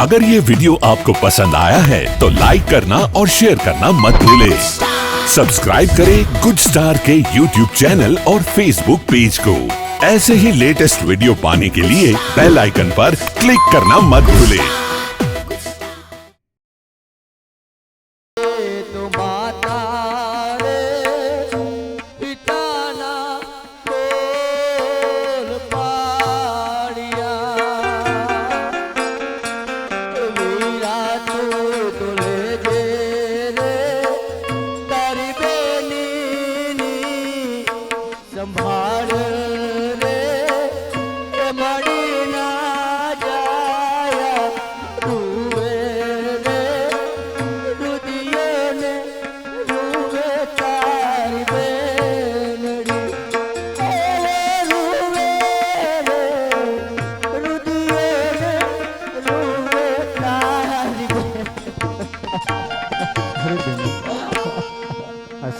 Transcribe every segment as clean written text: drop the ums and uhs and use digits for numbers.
अगर ये वीडियो आपको पसंद आया है तो लाइक करना और शेयर करना मत भूलें। सब्सक्राइब करें गुड स्टार के YouTube चैनल और Facebook पेज को। ऐसे ही लेटेस्ट वीडियो पाने के लिए बेल आइकन पर क्लिक करना मत भूलें।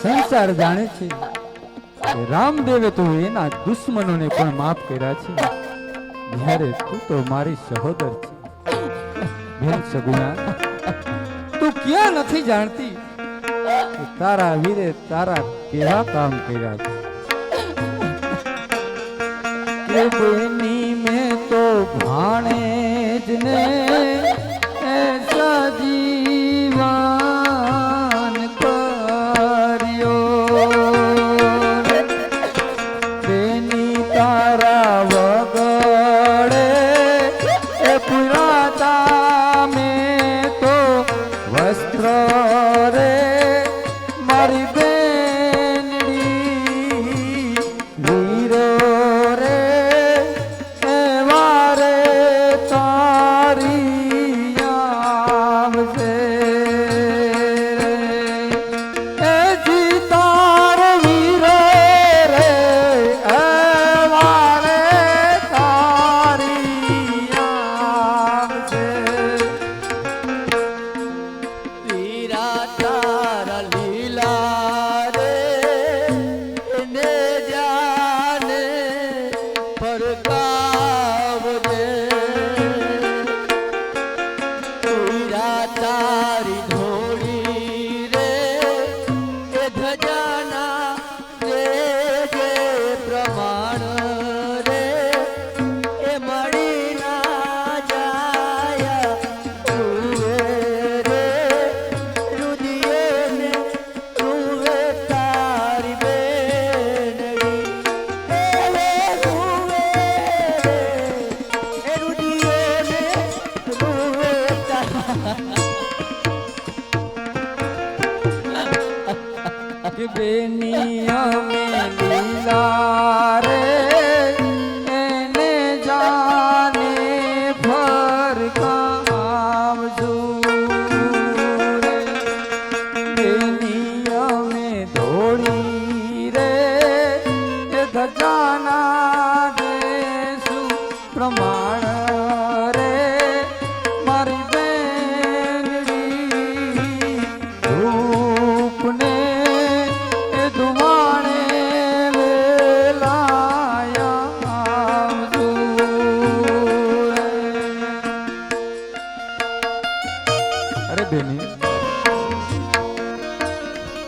સંસાર જાણે છે કે રામદેવે તો એના દુશ્મનોને પણ માફ કર્યા છે, જ્યારે તું તો મારી સહોદર છે। બેન સગુણા, તું ક્યાં નથી જાણતી કે તારા વીરે તારા કેવા કામ કર્યા છે। બેની મેં તો ભાણે જ ને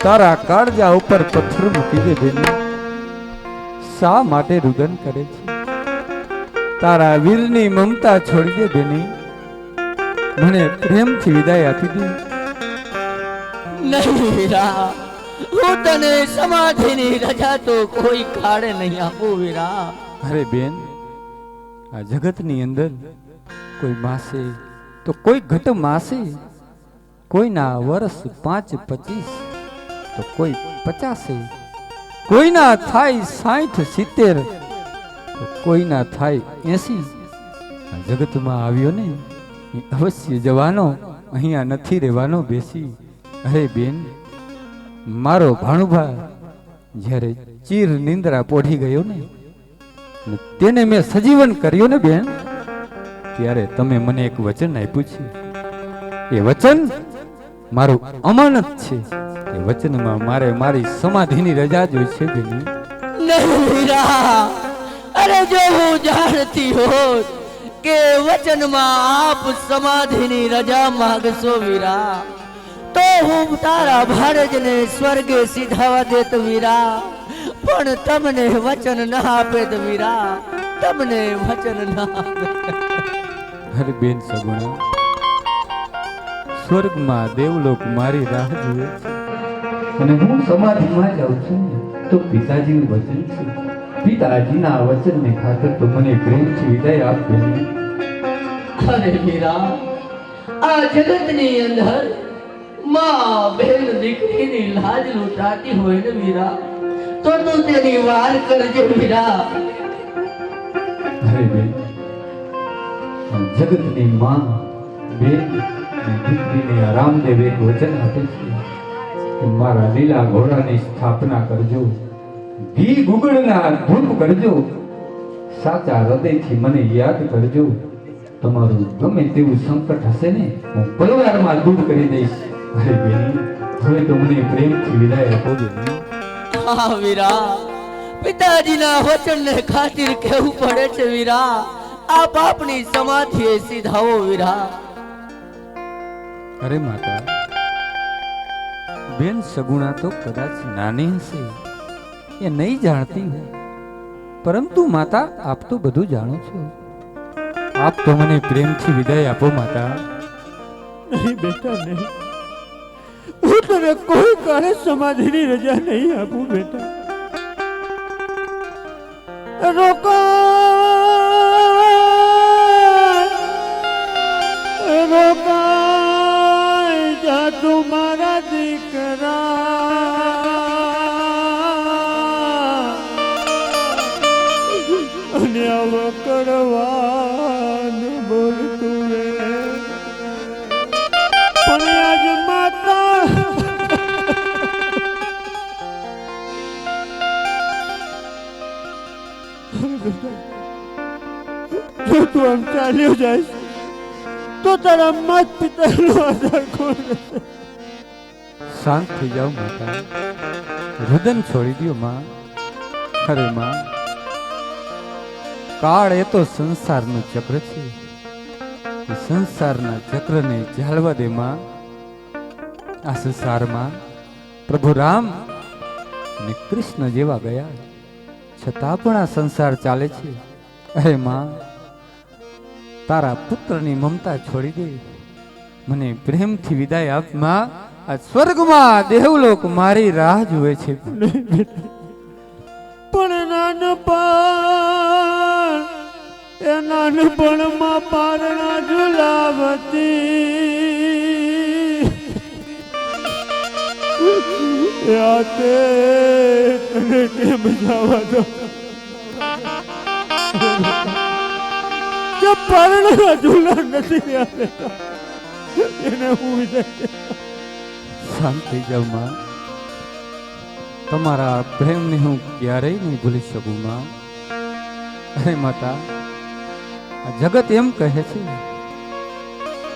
તારા કાળજા ઉપર પથ્થર મૂકી દે બેની, શા માટે રુદન કરે છે? તારા વીરની મમતા છોડી દે બેની, મને પ્રેમથી વિદાય આપી દે। નહીં વીરા, હું તને સમાધિની રજા તો કોઈ કાળે નહીં આપું વીરા। અરે બેન, આ જગતની અંદર કોઈ માસે તો કોઈ ઘટ માસે, કોઈના વર્ષ 5-25 તો કોઈ 50, કોઈના થાય 60-70 તો કોઈના થાય 80। જગતમાં આવ્યો ને એ અવશ્ય જવાનો, અહીંયા નથી રહેવાનો બેસી। અરે બેન, મારો ભાણુભા જ્યારે ચીર નિંદ્રા પોઢી ગયો ને તેને મેં સજીવન કર્યો ને બેન, ત્યારે તમે મને એક વચન આપ્યું છે। એ વચન મારું અમાનત છે। એ વચનમાં મારે મારી સમાધિની રજા જોઈ છે બેની। નહીં વીરા, અરે જો હું જાણતી હોત કે વચનમાં આપ સમાધિની રજા માંગશો વીરા તો હું તારા ભારજને સ્વર્ગે સીધાવા દેત વીરા પણ તમને વચન ના આપે તો વીરા તમને વચન ના આપે અરે બેન સગુણા, સ્વર્ગમાં દેવલોક મારી રાહ જુએ છે અને હું સમાધિમાં જાઉં છું તો પિતાજીનું વચન છે. પિતાજીના વચનને ખાતર તો મને પ્રેમથી વિદાય આપ બેન. અરે વીરા આ જગતની અંદર માં બેન દીકરીની લાજ લૂંટાતી હોય ને વીરા તો તું તેની વાર કરજે વીરા. અરે બેન, જગતની માં બેન અને દીકરીને રામદેવ એક વચન આપે છે કે મારા લીલા ઘોડાની સ્થાપના કરજો, ઘી ગુગળના ધૂપ કરજો, સાચા હૃદયથી મને યાદ કરજો, તમારું ગમે તેવું સંકટ હશે ને હું પરિવારમાં દૂર કરી દઈશ. અરે બેન, હવે તો મને પ્રેમથી વિદાય આપો બેન. હા વીરા, પિતાજીના વચનને ખાतिर કહેવું પડે છે વીરા. આપ આપની સમાધિએ સીધાવો વીરા. અરે માતા, બેન સગુણા તો કદાચ નાની હશે, એ નહીં જાણતી હોય, પરંતુ માતા આપ તો બધું જાણો છો. આપ તો મને પ્રેમથી વિદાય આપો માતા. નહીં બેટા નહીં, હું તને કોઈ કાળે સમાધિની રજા નહીં આપું બેટા. રોકાય જા તું મારા દીકરા, અને અવકડવાનું બોલતું રે પણ આજ માતા જો તું આમ ચાલ્યો જાય તો તારા માત પિતાનો આધાર કોણ રહેશે? શાંત થઈ જાઓ માતા, રુદન છોડી દો માં. અરે માં, કાળ એ તો સંસારનું ચક્ર છે, એ સંસારના ચક્રને ઝાલવા દે માં. આ સંસારમાં પ્રભુ રામ અને કૃષ્ણ જેવા ગયા છતાં પણ આ સંસાર ચાલે છે. અરે માં, તારા પુત્રની મમતા છોડી દે, મને પ્રેમથી વિદાય આપ માં. આ સ્વર્ગમાં દેવલોક મારી રાહ જુએ છે. પણ નાનપણમાં પારણા ઝુલાવતી યાતે તને કેમ જવા દો કે પારણા ઝુલા નથી આવે એને હું વિદાય. શાંત થઈ જાવ માં, તમારા પ્રેમને હું ક્યારેય નહીં ભૂલી શકું માં. અરે માતા, આ જગત એમ કહે છે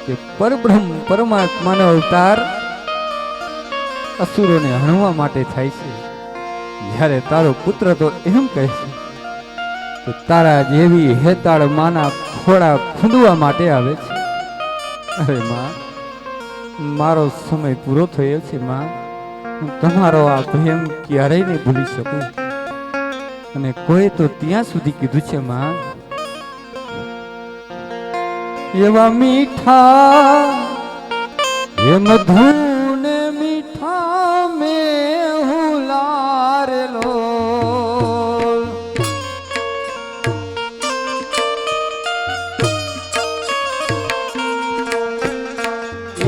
કે પરબ્રહ્મ પરમાત્માનો અવતાર અસુરોને હણવા માટે થાય છે, જ્યારે તારો પુત્ર તો એમ કહે છે કે તારા જેવી હેતાળ માના ખોડા ખૂંદવા માટે આવે છે. અરે માં, મારો સમય પૂરો થયો છે માં. હું તમારો આ પ્રેમ ક્યારેય નહીં ભૂલી શકું. અને કોઈ તો ત્યાં સુધી કીધું છે માં, એવા મીઠા એ મધુને મીઠા મેં હું લારેલો,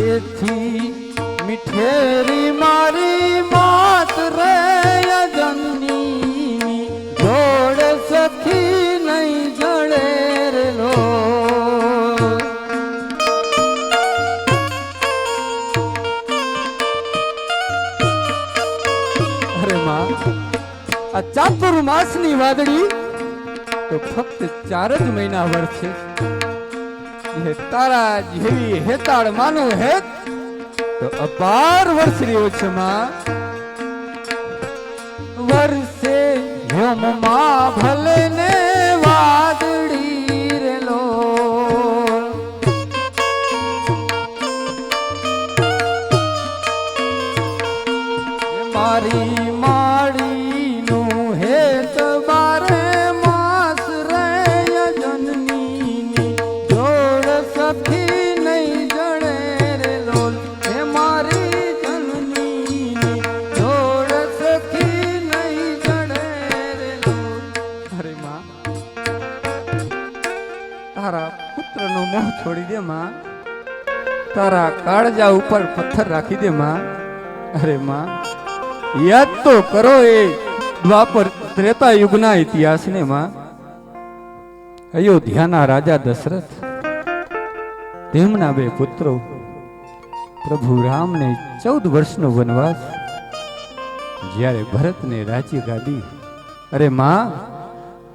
એથી મીઠેરી મારી માત રે અજની જોડ સખી નહીં જડે રેલો. અરે માં, આ ચાતુર્માસની વાદળી તો ફક્ત 4 જ મહિના વર્ષે તારા જેવી હેતાળ માનું હેત તો અપાર વર્ષ રહ્યો છે માં. વર્ષે હેમમાં ભલે ને વાદળી રેલો, સખી નહીં જડે રે લોલ હે મારી જનની જોડ સખી નહીં જડે રે લોલ. અરે માં, તારા પુત્રનો મોહ છોડી દે માં, તારા કાળજા ઉપર પથ્થર રાખી દે માં. અરે માં, યાદ તો કરો એ દ્વાપર ત્રેતા યુગના ઇતિહાસને માં. અયોધ્યાના રાજા દશરથ, તેમના બે પુત્રો પ્રભુ રામને 14 વર્ષનો વનવાસ, જ્યારે ભરતને રાજ્ય ગાદી. અરે માં,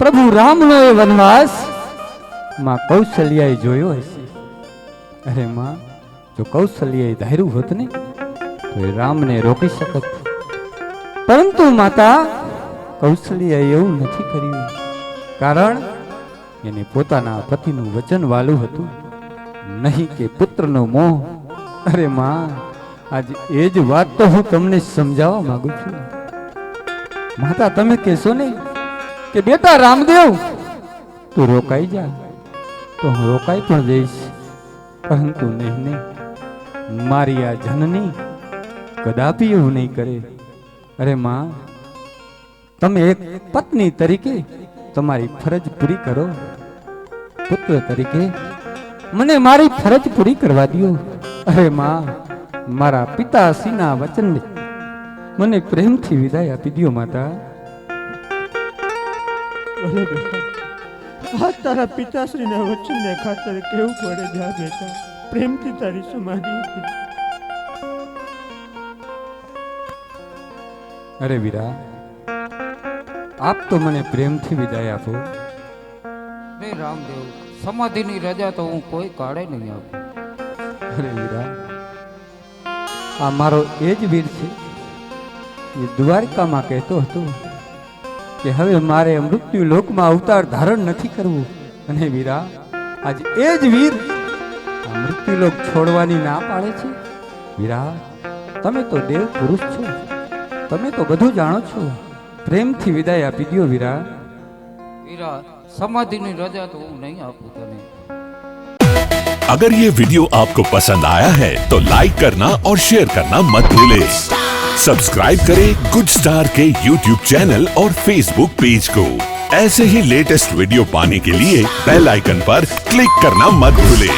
પ્રભુ રામનો એ વનવાસ માં કૌશલ્યાએ જોયો હશે. અરે માં, જો કૌશલ્યાએ ધાર્યું હોત ને તો એ રામને રોકી શકત, પરંતુ માતા કૌશલ્યાએ એવું નથી કર્યું, કારણ એને પોતાના પતિનું વચન વાલું હતું, નહીં કે પુત્રનો મોહ. અરે માં, આજ એ જ વાત તો હું તમને સમજાવવા માંગુ છું. માતા, તમે કહેશો ને કે બેટા રામદેવ તું રોકાઈ જા, તો હું રોકાઈ પણ જઈશ, પરંતુ નહીં, મારી આ જનની કદાપી એવું નહીં કરે. અરે માં, તમે એક પત્ની તરીકે તમારી ફરજ પૂરી કરો, પુત્ર તરીકે મને મારી ફરજ પૂરી કરવા દો. અરે માં, મારા પિતાશ્રીના વચનને મને પ્રેમથી વિદાય આપી દો માતા. અરે બેટા, આ તારા પિતાશ્રીના વચનને ખાતર કેવું પડે. જા બેટા, પ્રેમથી તારી સમાધિ. અરે વીરા, આપ તો મને પ્રેમથી વિદાય આપો. રે રામદેવ, સમાધિની રજા તો હું કોઈ કાળે નહીં આપું. અરે વીરા, આ મારો એ જ વીર છે, એ દ્વારકામાં કહેતો હતો કે હવે મારે મૃત્યુ લોકમાં અવતાર ધારણ નથી કરવું. અને વીરા, આજ એ જ વીર આ મૃત્યુ લોક છોડવાની ના પાડે છે. વીરા, તમે તો દેવ પુરુષ છો, તમે તો બધું જાણો છો, પ્રેમથી વિદાય આપી દો વીરા. વીરા, समाधि रजा तो नहीं आपको तने। अगर ये वीडियो आपको पसंद आया है तो लाइक करना और शेयर करना मत भूलें। सब्सक्राइब करें गुड स्टार के यूट्यूब चैनल और फेसबुक पेज को। ऐसे ही लेटेस्ट वीडियो पाने के लिए बेल आइकन पर क्लिक करना मत भूलें।